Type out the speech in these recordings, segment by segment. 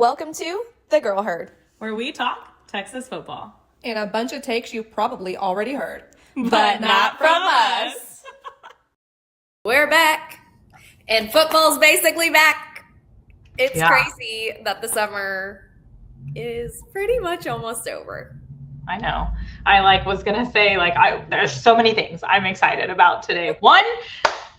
Welcome to The Girl Herd, where we talk Texas football. and a bunch of takes you've probably already heard. But not from us. We're back, and football's basically back. It's Yeah. crazy that the summer is pretty much almost over. I know. I was going to say, there's so many things I'm excited about today. One,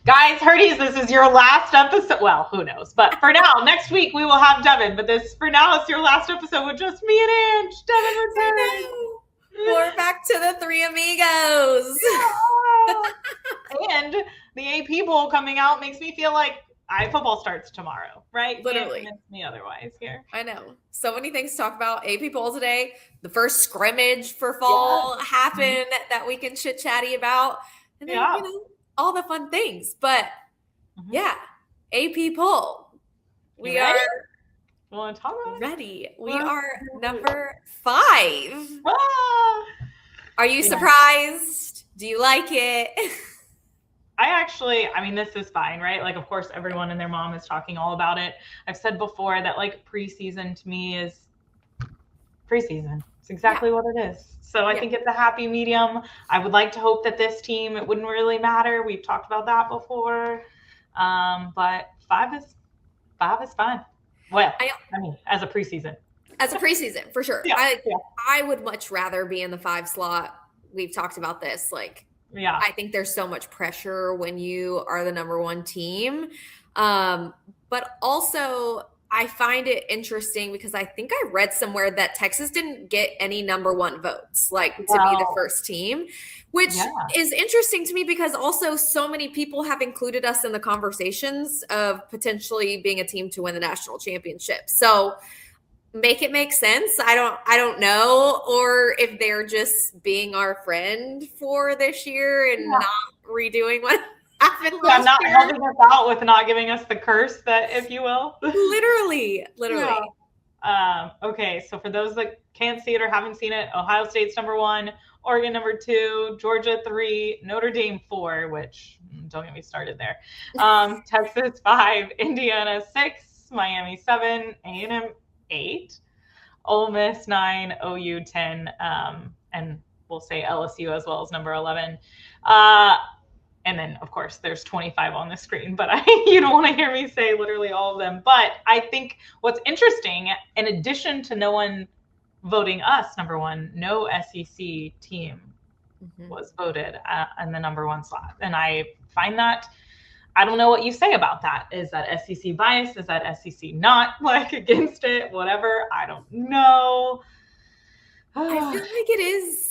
guys, Herdies, this is your last episode. Well, who knows? But for now, next week we will have Devin. But for now, it's your last episode with just me and Ange. Devin returns. We're back to the three amigos. And the AP Bowl coming out makes me feel like football starts tomorrow, right? Literally. Can't convince me otherwise here. I know. So many things to talk about. AP Bowl today. The first scrimmage for fall happened that we can chit-chatty about. And then, all the fun things. But, AP Poll. We are want to talk about it? ready. We are number 5. Ah! Are you surprised? Do you like it? This is fine, right? Of course, everyone and their mom is talking all about it. I've said before that, preseason to me is preseason. It's exactly what it is. So I think it's a happy medium. I would like to hope that this team, it wouldn't really matter. We've talked about that before. But 5 is fine. Well, as a preseason. As a preseason, for sure. Yeah. I would much rather be in the 5 slot. We've talked about this. I think there's so much pressure when you are the number 1 team. But also, I find it interesting because I think I read somewhere that Texas didn't get any number 1 votes, to be the first team, which is interesting to me because also so many people have included us in the conversations of potentially being a team to win the national championship. So make it make sense. I don't know, or if they're just being our friend for this year and not redoing what happened last year. Not helping us out with not giving us the curse, that, if you will. Literally. Yeah. Okay, so for those that can't see it or haven't seen it, Ohio State's number 1, Oregon number 2, Georgia 3, Notre Dame 4, which don't get me started there. Texas 5, Indiana 6, Miami 7, A&M 8, Ole Miss 9, OU 10, and we'll say LSU as well as number 11. And then, of course, there's 25 on the screen, but you don't want to hear me say literally all of them. But I think what's interesting, in addition to no one voting us number 1, no SEC team was voted in the number 1 slot. And I find that, I don't know what you say about that. Is that SEC bias? Is that SEC not against it? Whatever. I don't know. I feel like it is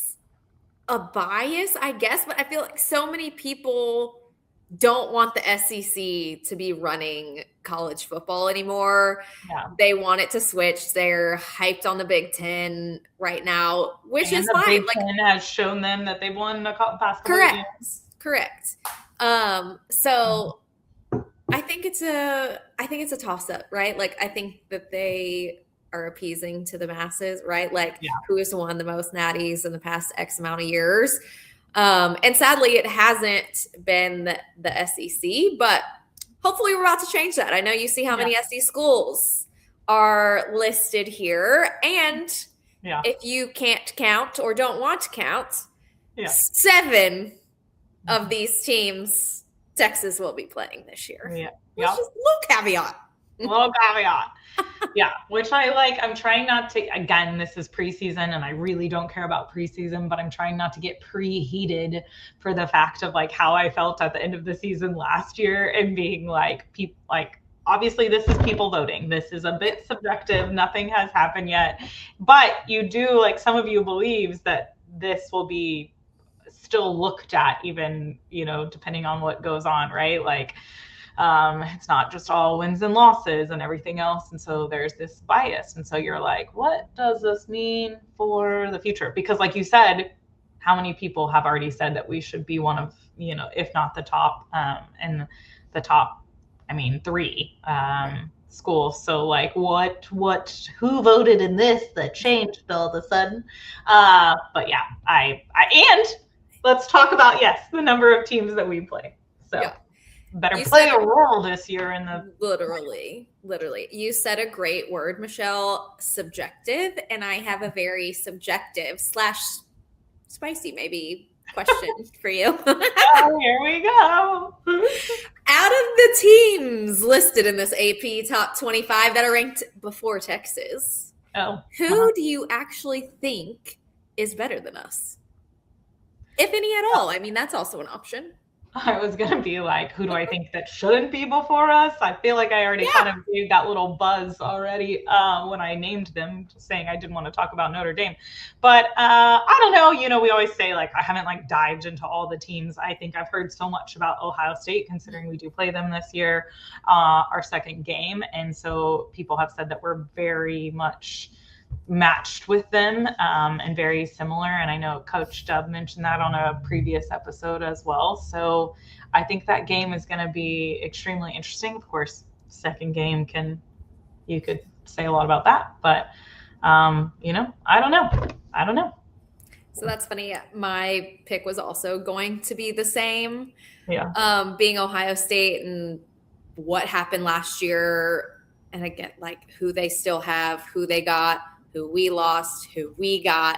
a bias, I guess, but I feel like so many people don't want the SEC to be running college football anymore. Yeah. They want it to switch. They're hyped on the Big Ten right now, which is fine. Big Ten has shown them that they've won a past couple of years. Correct. So I think it's a toss up, right? I think that they are appeasing to the masses, right? Who has won the most natties in the past X amount of years. And sadly, it hasn't been the SEC, but hopefully we're about to change that. I know you see how many SEC schools are listed here. And if you can't count or don't want to count, 7 of these teams Texas will be playing this year. Yeah. Which is a little caveat. Yeah, which I like. I'm trying not to, again, this is preseason and I really don't care about preseason, but I'm trying not to get preheated for the fact of how I felt at the end of the season last year and being people, obviously this is people voting. This is a bit subjective. Nothing has happened yet, but you do, some of you believes that this will be still looked at even, depending on what goes on, right? It's not just all wins and losses and everything else. And so there's this bias. And so you're what does this mean for the future? Because like you said, how many people have already said that we should be one of, if not the top, and the top, 3 schools. So who voted in this that changed all of a sudden? But yeah, and let's talk about, the number of teams that we play. So. Yeah. better play a role this year in the. Literally. You said a great word, Michelle, subjective. And I have a very subjective / spicy maybe question for you. Oh, here we go. Out of the teams listed in this AP top 25 that are ranked before Texas, who do you actually think is better than us? If any at all. I mean, that's also an option. I was going to be like, who do I think that shouldn't be before us? I feel like I already kind of gave that little buzz already when I named them, just saying I didn't want to talk about Notre Dame. But I don't know. You know, we always say, like, I haven't, like, dived into all the teams. I think I've heard so much about Ohio State, considering we do play them this year, our second game. And so people have said that we're very much matched with them and very similar. And I know Coach Dub mentioned that on a previous episode as well. So I think that game is going to be extremely interesting. Of course, second game you could say a lot about that, but you know, I don't know. So that's funny. My pick was also going to be the same. Yeah. Being Ohio State and what happened last year. And again, like who they still have, who they got, who we lost, who we got.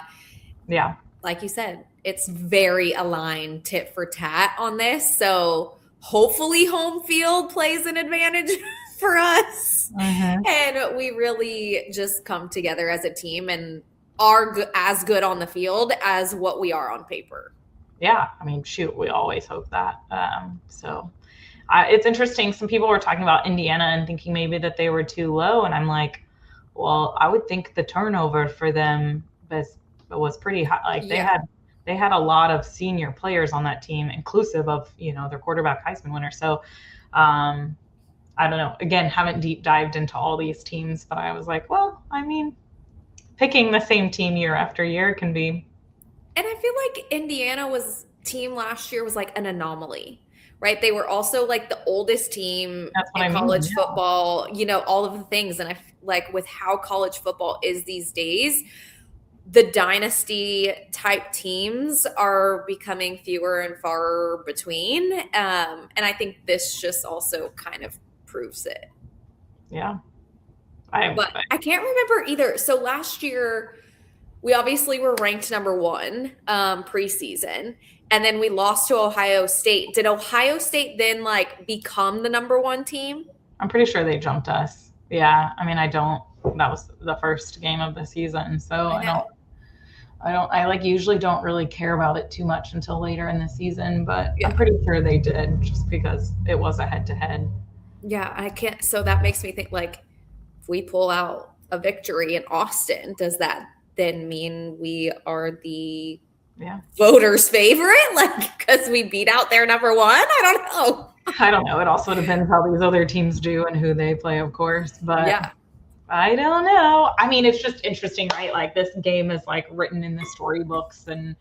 Yeah. Like you said, it's very aligned tit for tat on this. So hopefully home field plays an advantage for us. Mm-hmm. And we really just come together as a team and are as good on the field as what we are on paper. Yeah. I mean, shoot, we always hope that. So it's interesting. Some people were talking about Indiana and thinking maybe that they were too low. And I'm like, well, I would think the turnover for them was pretty high. Like they had a lot of senior players on that team, inclusive of, you know, their quarterback Heisman winner. So I don't know. Again, haven't deep dived into all these teams, but I was like, well, I mean, picking the same team year after year can be. And I feel like Indiana team last year was like an anomaly. Right. They were also like the oldest team in college football, you know, all of the things. And I like with how college football is these days, the dynasty type teams are becoming fewer and far between. And I think this just also kind of proves it. Yeah. But I can't remember either. So last year, we obviously were ranked number 1 preseason. And then we lost to Ohio State. Did Ohio State then like become the number 1 team? I'm pretty sure they jumped us. Yeah. I mean, that was the first game of the season. So I like usually don't really care about it too much until later in the season, but I'm pretty sure they did just because it was a head to head. Yeah. I can't. So that makes me think like if we pull out a victory in Austin, does that then mean we are the voters' favorite, like because we beat out their number 1? I don't know. It also depends how these other teams do and who they play, of course. But I don't know. I mean, it's just interesting, right? Like this game is like written in the storybooks and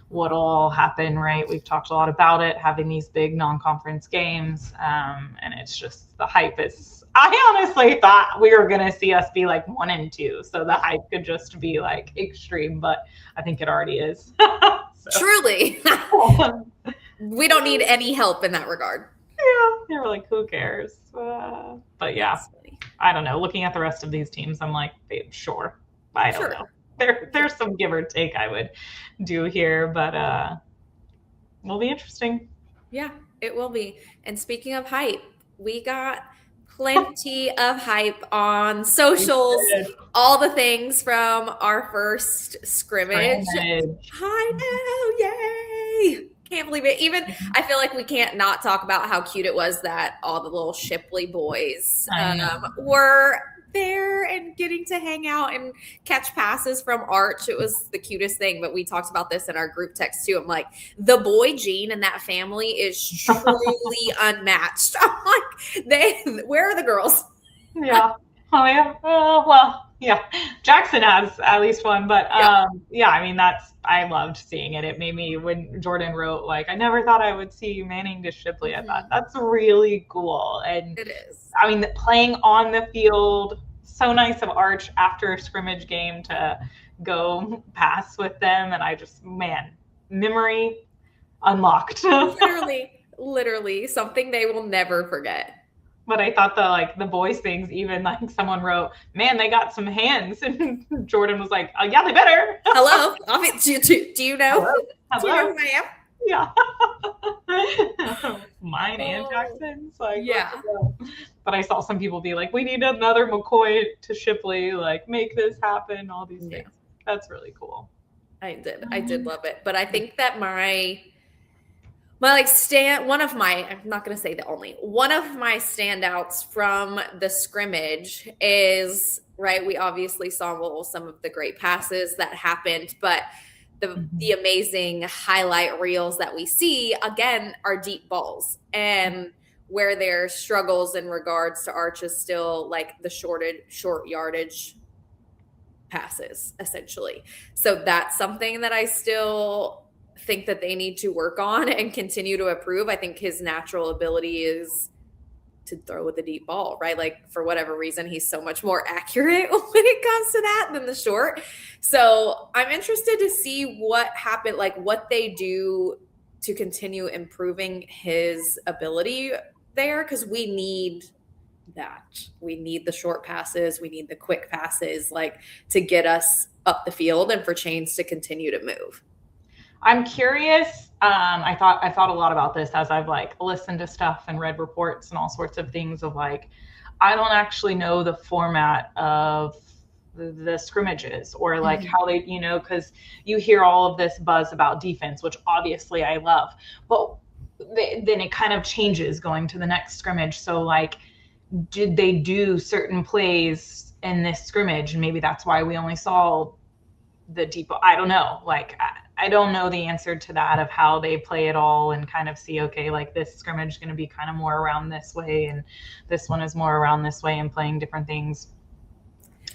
what'll all happen, right? We've talked a lot about it, having these big non-conference games, and it's just the hype is. I honestly thought we were going to see us be like 1 and 2. So the hype could just be like extreme, but I think it already is. Truly. We don't need any help in that regard. Yeah. They're like, who cares? But yeah, I don't know. Looking at the rest of these teams, I'm like, sure. I don't know. There's some give or take I would do here, but will be interesting. Yeah, it will be. And speaking of hype, we got plenty of hype on socials, all the things from our first scrimmage. I know, yay! Can't believe it. Even I feel like we can't not talk about how cute it was that all the little Shipley boys were there and getting to hang out and catch passes from Arch. It was the cutest thing, but we talked about this in our group text too. I'm like, the boy gene in that family is truly unmatched. I'm like, where are the girls? Yeah. Oh yeah. Well, yeah. Jackson has at least one, but yeah, I mean I loved seeing it. It made me, when Jordan wrote like, I never thought I would see Manning to Shipley. I thought that's really cool. And it is. I mean, playing on the field, so nice of Arch after a scrimmage game to go pass with them. And I just, memory unlocked. Literally something they will never forget. But I thought the boys things, even like someone wrote, "Man, they got some hands," and Jordan was like, "Oh yeah, they better." Hello, do you know? Hello. Do you know who I am? Yeah. Mine and Jackson's. Like, yeah. But I saw some people be like, we need another McCoy to Shipley, like make this happen, all these things. That's really cool. I did love it. But I think that my like one of my, I'm not going to say the only, one of my standouts from the scrimmage is, right, we obviously saw some of the great passes that happened, but the amazing highlight reels that we see, again, are deep balls. And where there's struggles in regards to Arch is still like the short yardage passes, essentially. So that's something that I still think that they need to work on and continue to improve. I think his natural ability is to throw with a deep ball, right? Like for whatever reason, he's so much more accurate when it comes to that than the short. So I'm interested to see what happened, like what they do to continue improving his ability there, because we need that. We need the short passes. We need the quick passes, like to get us up the field and for Chains to continue to move. I'm curious. I thought a lot about this as I've like listened to stuff and read reports and all sorts of things of like, I don't actually know the format of the scrimmages or like how they, because you hear all of this buzz about defense, which obviously I love, but then it kind of changes going to the next scrimmage. So like, did they do certain plays in this scrimmage? And maybe that's why we only saw the deep, I don't know. Like, I don't know the answer to that of how they play it all and kind of see, okay, like this scrimmage is going to be kind of more around this way and this one is more around this way and playing different things.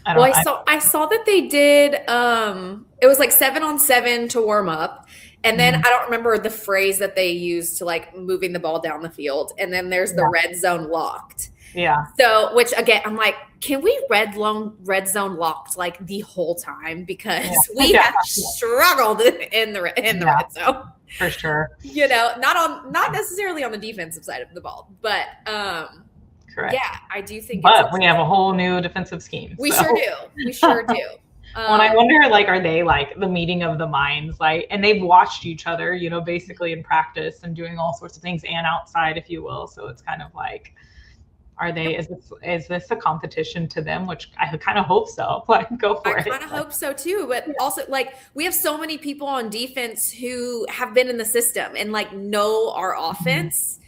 I saw that they did, it was like 7-on-7 to warm up. And then I don't remember the phrase that they used to like moving the ball down the field. And then there's the red zone locked. Yeah. So, which again, I'm like, can we red zone locked like the whole time? Because we have struggled in the red zone. For sure. Not necessarily on the defensive side of the ball, but correct. Yeah, I do think. But we have a whole new defensive scheme. We sure do. When I wonder, like, are they like the meeting of the minds, like, and they've watched each other, basically in practice and doing all sorts of things and outside, if you will. So it's kind of like, is this a competition to them? Which I kind of hope so. Like, go for it. I kind of hope so too. But also, like, we have so many people on defense who have been in the system and like know our offense.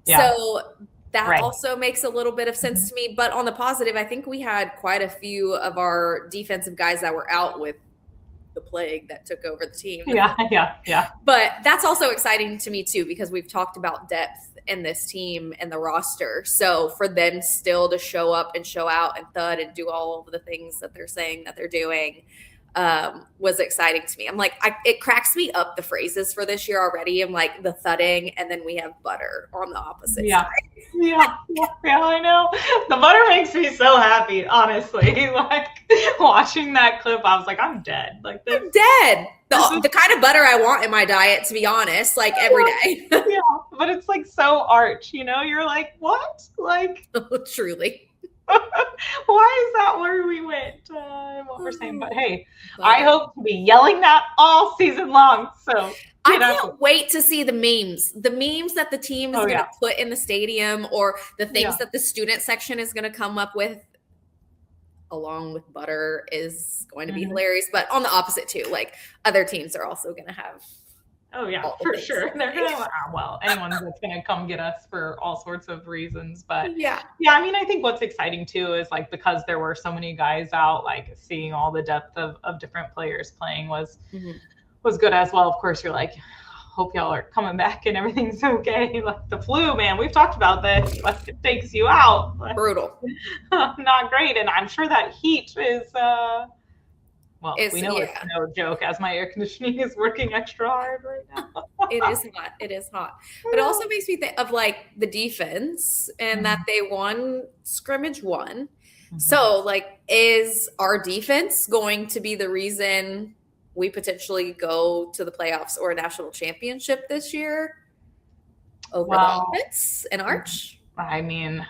Yeah. So that also makes a little bit of sense to me. But on the positive, I think we had quite a few of our defensive guys that were out with the plague that took over the team. Yeah. But that's also exciting to me too, because we've talked about depth in this team and the roster. So for them still to show up and show out and thud and do all of the things that they're saying that they're doing was exciting to me. I'm like, it cracks me up, the phrases for this year already. I'm like, the thudding, and then we have butter on the opposite side. Yeah, I know. The butter makes me so happy, honestly. Like, watching that clip, I was like, I'm dead. Like, I'm dead. The kind of butter I want in my diet, to be honest, like every day. Yeah, but it's like so Arch, you're like, what? Like, truly. Why is that where we went? What we're saying, but hey, I hope to be yelling that all season long. So I can't wait to see the memes that the team is going to put in the stadium, or the things that the student section is going to come up with along with butter is going to be hilarious. But on the opposite too, like other teams are also going to have. Oh yeah, for sure. They're gonna anyone that's gonna come get us for all sorts of reasons. But yeah. I mean, I think what's exciting too is like, because there were so many guys out, like seeing all the depth of different players playing was good as well. Of course, you're like, hope y'all are coming back and everything's okay. Like the flu, man, we've talked about this. Like, it takes you out. Brutal. Not great. And I'm sure that heat is we know it's no joke, as my air conditioning is working extra hard right now. It is hot. But it also makes me think of like the defense and that they won scrimmage 1. So like, is our defense going to be the reason we potentially go to the playoffs or a national championship this year? over the offense and Arch? I mean,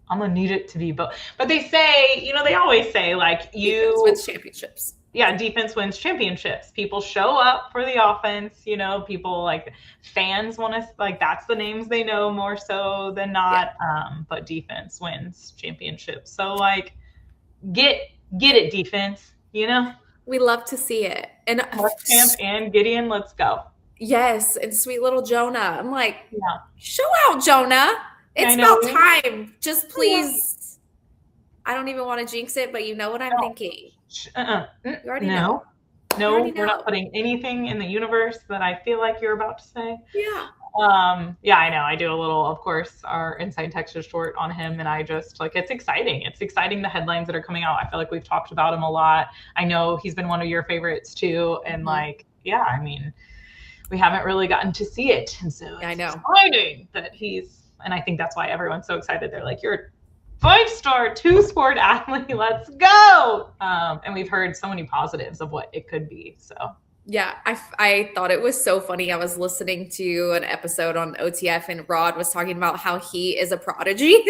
I'm going to need it to be both. But they say, they always say, like, Defense wins championships. Yeah, defense wins championships. People show up for the offense, people like fans want to, like, that's the names they know more so than not. Yeah. But defense wins championships. So, like, get it, defense, We love to see it. And Camp and Gideon, let's go. Yes, and sweet little Jonah. I'm like, show out, Jonah. It's about time. Just please. I don't even want to jinx it, but you know what I'm thinking. You already know. No, we're not putting anything in the universe that I feel like you're about to say. Yeah. Yeah, I know. I do a little, of course, our Inside Texas short on him, and I just, like, it's exciting. It's exciting, the headlines that are coming out. I feel like we've talked about him a lot. I know he's been one of your favorites too, and like, yeah, I mean, we haven't really gotten to see it, and so it's exciting that and I think that's why everyone's so excited. They're like, you're a 5-star 2-sport athlete, let's go. And we've heard so many positives of what it could be. So yeah, I thought it was so funny. I was listening to an episode on OTF and Rod was talking about how he is a prodigy. And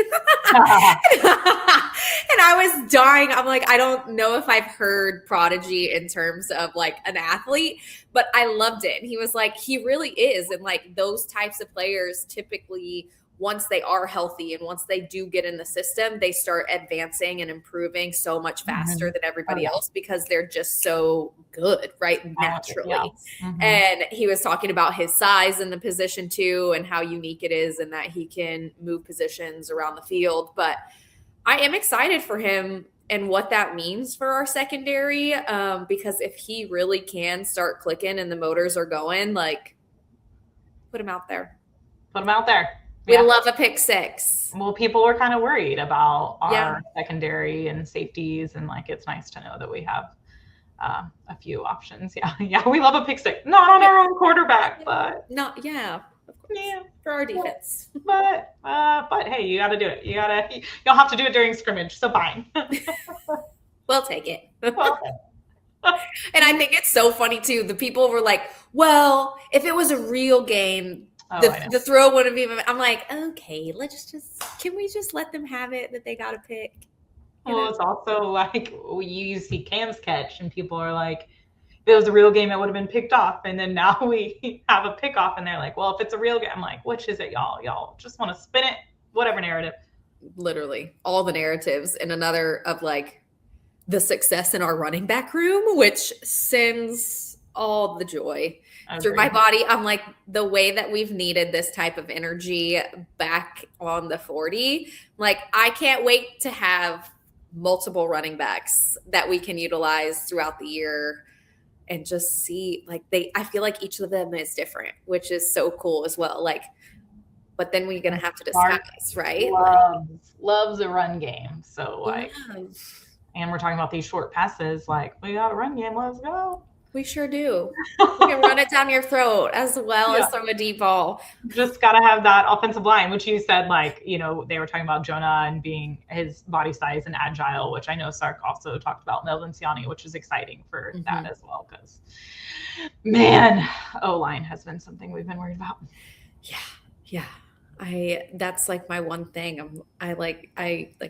I was dying. I'm like, I don't know if I've heard prodigy in terms of like an athlete, but I loved it. And he was like, he really is. And like those types of players typically, once they are healthy and once they do get in the system, they start advancing and improving so much faster than everybody else because they're just so good, right? Naturally. Yeah. And he was talking about his size in the position too, and how unique it is and that he can move positions around the field. But I am excited for him and what that means for our secondary. Because if he really can start clicking and the motors are going, like, put him out there. Put him out there. We love a pick six. Well, people were kind of worried about our secondary and safeties, and like it's nice to know that we have a few options. Yeah, we love a pick six. Not on our own quarterback, but of course. For our defense. But hey, you got to do it. You'll have to do it during scrimmage, so fine. We'll take it. And I think it's so funny too. The people were like, "Well, if it was a real game." The throw wouldn't be. I'm like, okay, can we just let them have it that they got to pick? Well, it's also like you see Cam's catch, and people are like, if it was a real game, it would have been picked off. And then now we have a pick off, and they're like, well, if it's a real game, I'm like, which is it, y'all? Y'all just want to spin it, whatever narrative. Literally, all the narratives, and another of like the success in our running back room, which sends all the joy through my body. I'm like, the way that we've needed this type of energy back on the 40, like I can't wait to have multiple running backs that we can utilize throughout the year and just see like I feel like each of them is different, which is so cool as well. Like, but then we're going to have to discuss, right? Loves a run game. So like, and we're talking about these short passes, like we got a run game, let's go. We sure do. We can run it down your throat as well as throw a deep ball. Just got to have that offensive line, which you said, like, they were talking about Jonah and being his body size and agile, which I know Sark also talked about Melvin Siani, which is exciting for that as well. Because, man, O-line has been something we've been worried about. Yeah. That's like my one thing. I like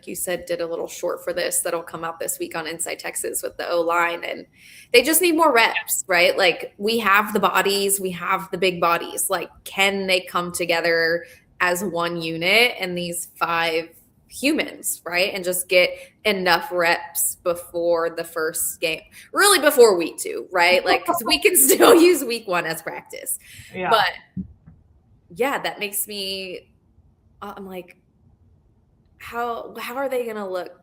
you said, did a little short for this that'll come out this week on Inside Texas with the O-line, and they just need more reps, right? Like we have the bodies, we have the big bodies. Like, can they come together as one unit and these 5 humans, right? And just get enough reps before the first game, really before week 2, right? Like, because we can still use week 1 as practice, but yeah, that makes me, I'm like, how are they going to look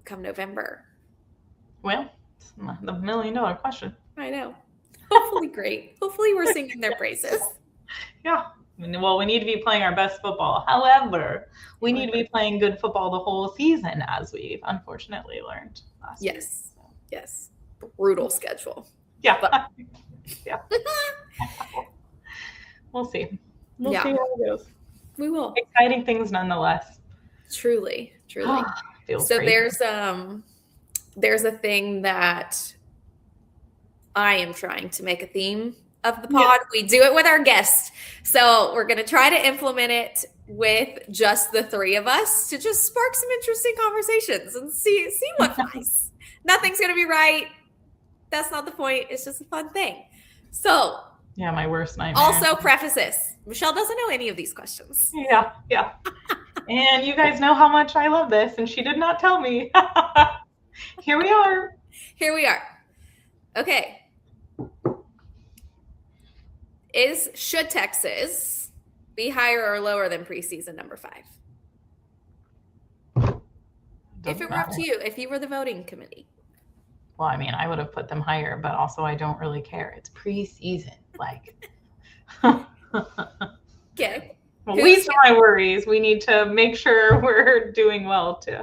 come November? Well, it's the $1 million question. I know. Hopefully great. Hopefully we're singing their praises. Yeah. Well, we need to be playing our best football. However, we need to be playing good football the whole season, as we've unfortunately learned last week. Yes. Brutal schedule. Yeah. But. Yeah. We'll see. We'll see how it goes. We will. Exciting things nonetheless. Truly. So great. There's a thing that I am trying to make a theme of the pod. We do it with our guests. So we're going to try to implement it with just the three of us to just spark some interesting conversations and see what flies. Nothing's going to be right. That's not the point. It's just a fun thing. So yeah, my worst nightmare. Also preface this. Michelle doesn't know any of these questions. Yeah. And you guys know how much I love this, and she did not tell me. Here we are. Okay. Should Texas be higher or lower than preseason number 5? If it were up to you, if you were the voting committee. Well, I mean, I would have put them higher, but also I don't really care. It's preseason. Like, okay. Well, least of my worries. We need to make sure we're doing well too.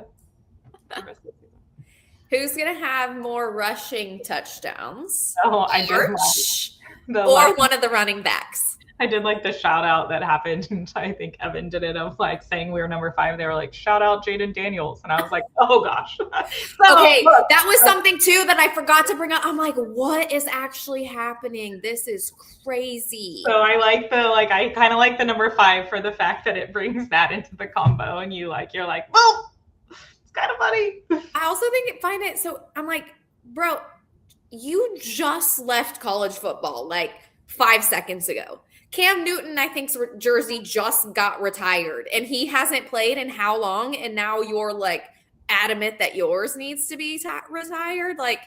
Who's going to have more rushing touchdowns? Oh, I did. Or one of the running backs. I did like the shout out that happened. And I think Evan did it of like saying we were number 5. They were like, shout out Jaden Daniels. And I was like, oh gosh. Okay. That was something too that I forgot to bring up. I'm like, what is actually happening? This is crazy. So I kind of like the number 5 for the fact that it brings that into the combo. And you're like, well, it's kind of funny. I also find it. So I'm like, bro, you just left college football like 5 seconds ago. Cam Newton, I think's jersey just got retired, and he hasn't played in how long? And now you're like adamant that yours needs to be retired. Like,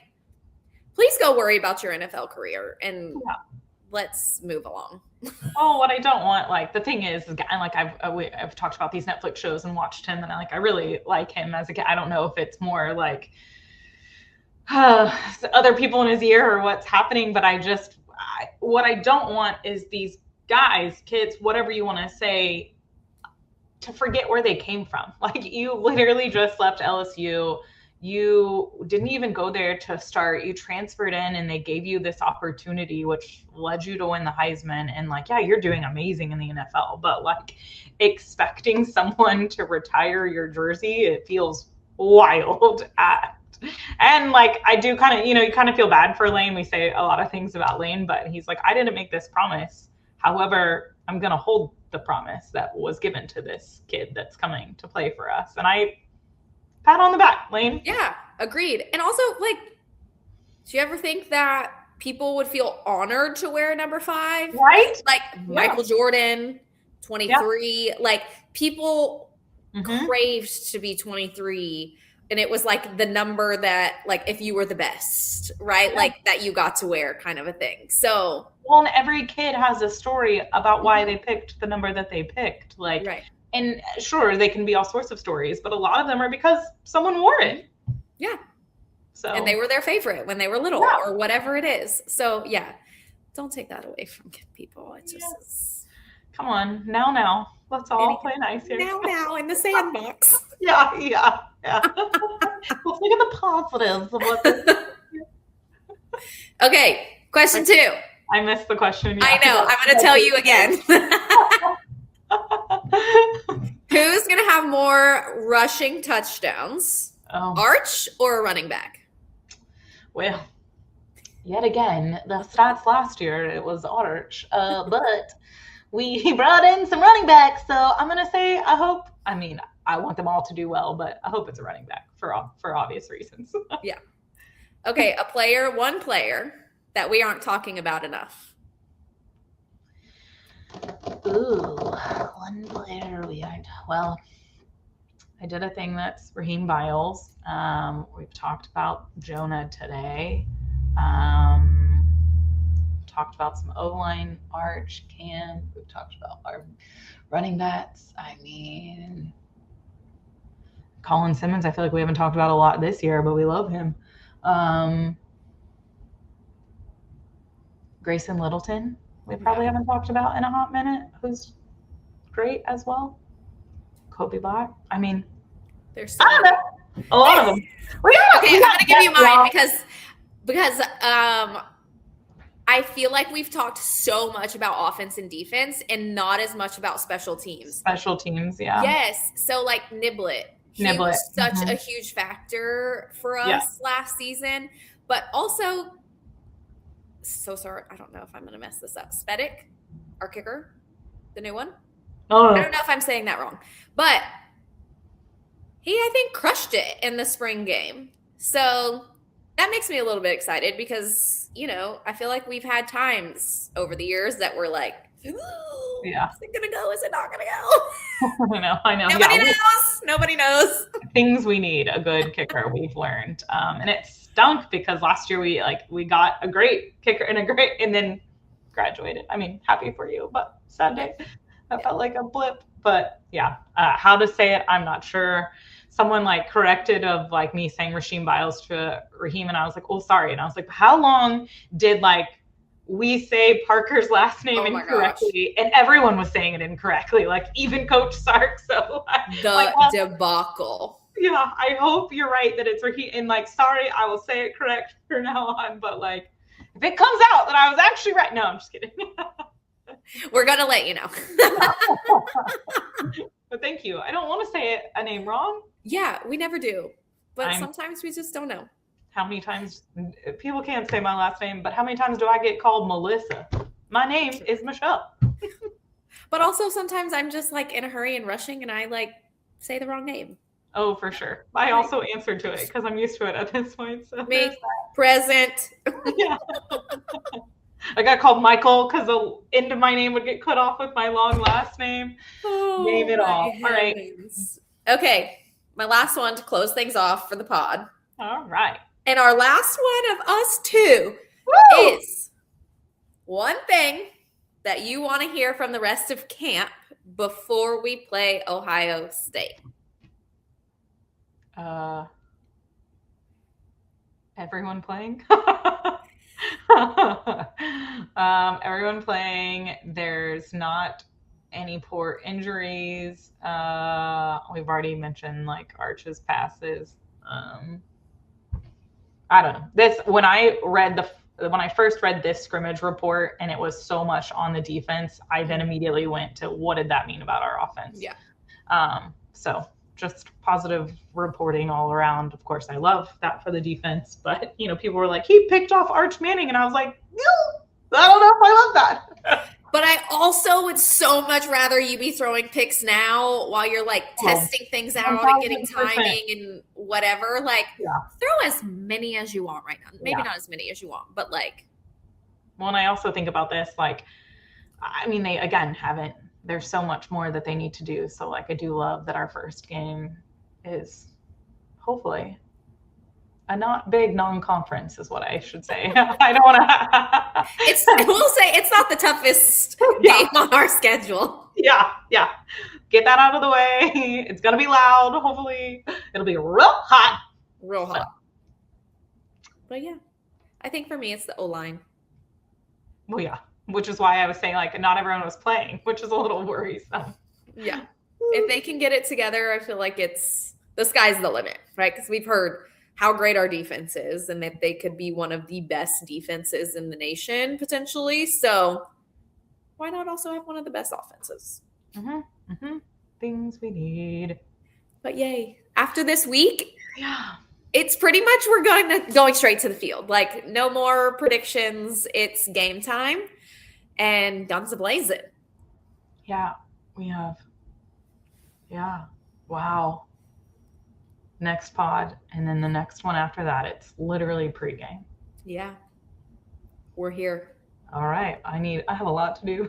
please go worry about your NFL career and let's move along. Oh, what I don't want, like the thing is, and like I've talked about these Netflix shows and watched him, and I really like him as a kid. I don't know if it's more like other people in his ear or what's happening, but what I don't want is these guys, kids, whatever you want to say, to forget where they came from. Like, you literally just left LSU. You didn't even go there to start. You transferred in and they gave you this opportunity, which led you to win the Heisman. And like, yeah, you're doing amazing in the NFL, but like expecting someone to retire your jersey, it feels wild. And like, I do kind of, you kind of feel bad for Lane. We say a lot of things about Lane, but he's like, I didn't make this promise. However, I'm going to hold the promise that was given to this kid that's coming to play for us. And I pat on the back, Lane. Yeah, agreed. And also, like, do you ever think that people would feel honored to wear number 5? Right? Like Michael Jordan, 23. Yeah. Like, people craved to be 23. And it was like the number that, like, if you were the best, right? Yeah. Like, that you got to wear, kind of a thing. So, well, and every kid has a story about why they picked the number that they picked. Like, right. And sure, they can be all sorts of stories, but a lot of them are because someone wore it. Yeah. So, and they were their favorite when they were little or whatever it is. So, yeah, don't take that away from people. It just is. Come on, now. Let's all play nice here. Now in the sandbox. Yeah. Let's look at the positives of what this Okay, question 2. I missed the question. Yeah. I know. I'm going to tell you again. Who's going to have more rushing touchdowns? Arch or a running back? Well, yet again, the stats last year, it was Arch. But we brought in some running backs. So I'm going to say, I want them all to do well, but I hope it's a running back for obvious reasons. Yeah. Okay, one player that we aren't talking about enough. Ooh, one player we aren't. Well, I did a thing that's Raheem Biles. We've talked about Jonah today. Talked about some O-line, Arch, Cam. We've talked about our running backs. Colin Simmons, I feel like we haven't talked about a lot this year, but we love him. Grayson Littleton, we probably haven't talked about in a hot minute, who's great as well. Kobe Black. There's I don't know. A lot of them. Okay, I'm going to give you mine because I feel like we've talked so much about offense and defense and not as much about special teams. Special teams, yeah. Yes. So, like, Niblet. He was such a huge factor for us last season. But also, so sorry. I don't know if I'm going to mess this up. Spedic, our kicker, the new one. Oh. I don't know if I'm saying that wrong, but he, I think, crushed it in the spring game. So that makes me a little bit excited because, you know, I feel like we've had times over the years that we're like, ooh, yeah, is it going to go? Is it not going to go? I know. Nobody knows. Nobody knows. Things we need a good kicker, we've learned. And it stunk because last year we got a great kicker and then graduated. I mean, happy for you, but sad day. That felt like a blip. But yeah, how to say it, I'm not sure. Someone like corrected of like me saying Rasheem Biles to Raheem, and I was like, oh, sorry. And I was like, how long did like we say Parker's last name incorrectly? And everyone was saying it incorrectly, like even Coach Sark. So debacle. Yeah, I hope you're right that it's Raheem. And like, sorry, I will say it correct from now on. But like, if it comes out that I was actually right, no, I'm just kidding. We're gonna let you know. But thank you. I don't want to say a name wrong. Yeah, we never do. But sometimes we just don't know. How many times people can't say my last name, but how many times do I get called Melissa? My name is Michelle. But also sometimes I'm just like in a hurry and rushing and I like say the wrong name. Oh, for sure. I also answered to it because I'm used to it at this point. So me, present. Yeah. I got called Michael because the end of my name would get cut off with my long last name. Name it all. All right. Okay. My last one to close things off for the pod. All right. And our last one of us two is one thing that you want to hear from the rest of camp before we play Ohio State. Everyone playing. Everyone playing. There's not any poor injuries. We've already mentioned like Arch's passes. I don't know. When I first read this scrimmage report and it was so much on the defense, I then immediately went to what did that mean about our offense? Yeah. So just positive reporting all around. Of course, I love that for the defense, but you know, people were like, he picked off Arch Manning, and I was like, no, I don't know if I love that. But I also would so much rather you be throwing picks now while you're like testing things out 100%. And getting timing and whatever. Like throw as many as you want right now. Maybe not as many as you want, but like. Well, and I also think about this, like, I mean, they again haven't. There's so much more that they need to do. So like, I do love that our first game is hopefully a not big non-conference is what I should say. I don't want to. I will say it's not the toughest game on our schedule. Yeah. Get that out of the way. It's gonna be loud. Hopefully, it'll be real hot. But yeah, I think for me it's the O-line. Well, yeah, which is why I was saying like not everyone was playing, which is a little worrisome. Yeah, if they can get it together, I feel like it's the sky's the limit, right? Because we've heard how great our defense is and that they could be one of the best defenses in the nation potentially. So why not also have one of the best offenses? Things we need. But yay. After this week, it's pretty much we're going straight to the field. Like no more predictions. It's game time and guns a-blazing. Yeah, we have. Yeah. Wow. Next pod, and then the next one after that, it's literally pregame. Yeah. We're here. All right. I have a lot to do.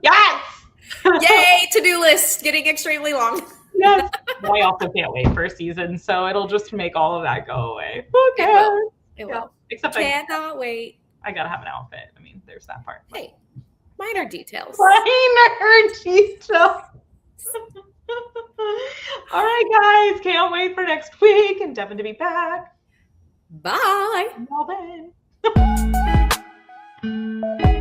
Yes! Yay, to-do list getting extremely long. Yes. I also can't wait for a season, so it'll just make all of that go away. Okay. It will. Except cannot wait. I gotta have an outfit. I mean, there's that part. Hey, minor details. All right, guys. Can't wait for next week and Devin to be back. Bye. Until then.